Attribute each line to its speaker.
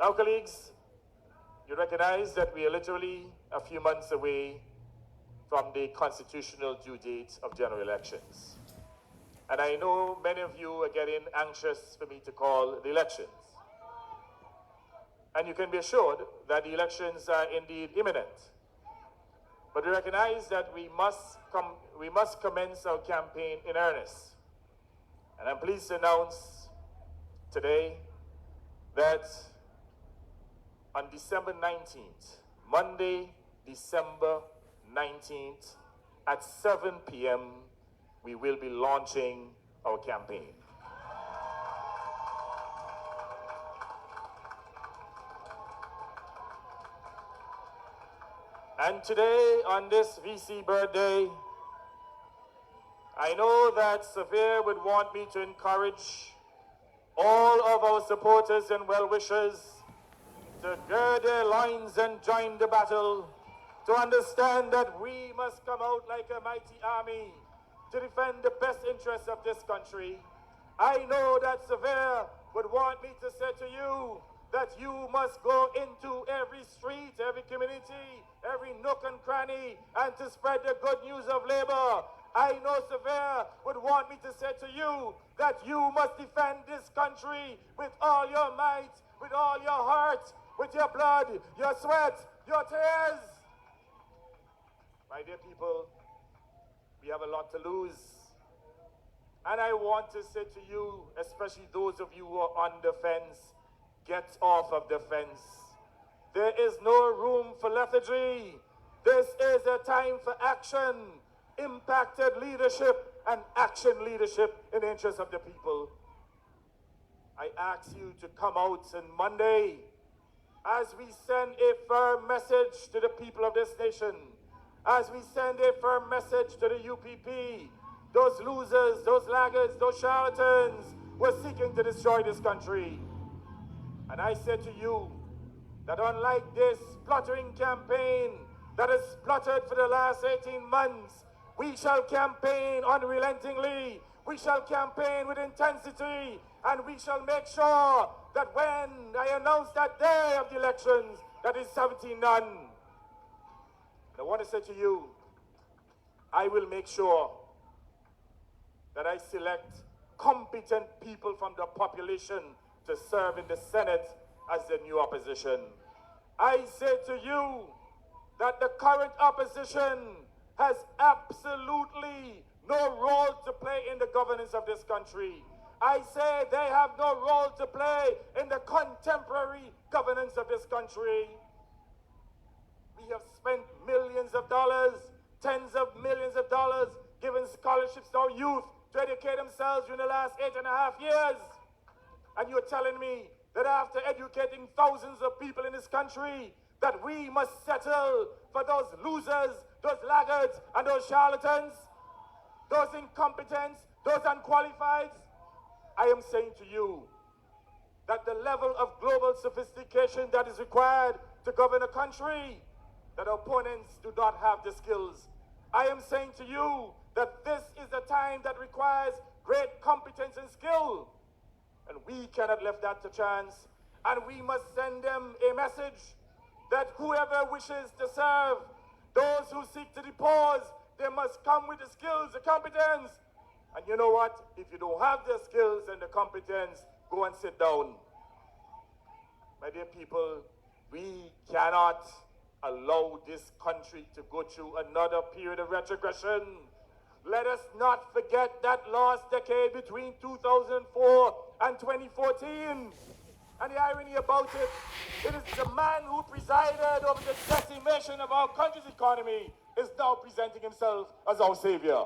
Speaker 1: Now, colleagues, you recognize that we are literally a few months away from the constitutional due date of general elections. And I know many of you are getting anxious for me to call the elections. And you can be assured that the elections are indeed imminent. But we recognize that we must commence our campaign in earnest. And I'm pleased to announce today that on December 19th, Monday, December 19th, at 7 p.m., we will be launching our campaign. And today, on this VC birthday, I know that Severe would want me to encourage all of our supporters and well-wishers to gird their loins and join the battle, to understand that we must come out like a mighty army to defend the best interests of this country. I know that Severe would want me to say to you that you must go into every street, every community, every nook and cranny, and to spread the good news of labor. I know Severe would want me to say to you that you must defend this country with all your might, with all your heart, with your blood, your sweat, your tears. My dear people, we have a lot to lose. And I want to say to you, especially those of you who are on the fence, get off of the fence. There is no room for lethargy. This is a time for action, impacted leadership and action leadership in the interest of the people. I ask you to come out on Monday as we send a firm message to the people of this nation, as we send a firm message to the UPP, those losers, those laggards, those charlatans who are seeking to destroy this country. And I say to you that unlike this spluttering campaign that has spluttered for the last 18 months, we shall campaign unrelentingly, we shall campaign with intensity, and we shall make sure that when I announce that day of the elections, that is 17 none. And I want to say to you, I will make sure that I select competent people from the population to serve in the Senate as the new opposition. I say to you that the current opposition has absolutely no role to play in the governance of this country. I say they have no role to play in the contemporary governance of this country. We have spent millions of dollars, tens of millions of dollars, giving scholarships to our youth to educate themselves in the last 8.5 years. And you're telling me that after educating thousands of people in this country, that we must settle for those losers, those laggards, and those charlatans, those incompetents, those unqualified? I am saying to you that the level of global sophistication that is required to govern a country, that opponents do not have the skills. I am saying to you that this is a time that requires great competence and skill. And we cannot leave that to chance. And we must send them a message that whoever wishes to serve, those who seek to depose, they must come with the skills, the competence. And you know what? If you don't have the skills and the competence, go and sit down. My dear people, we cannot allow this country to go through another period of retrogression. Let us not forget that last decade between 2004 and 2014. And the irony about it, it is the man who presided over the decimation of our country's economy is now presenting himself as our savior.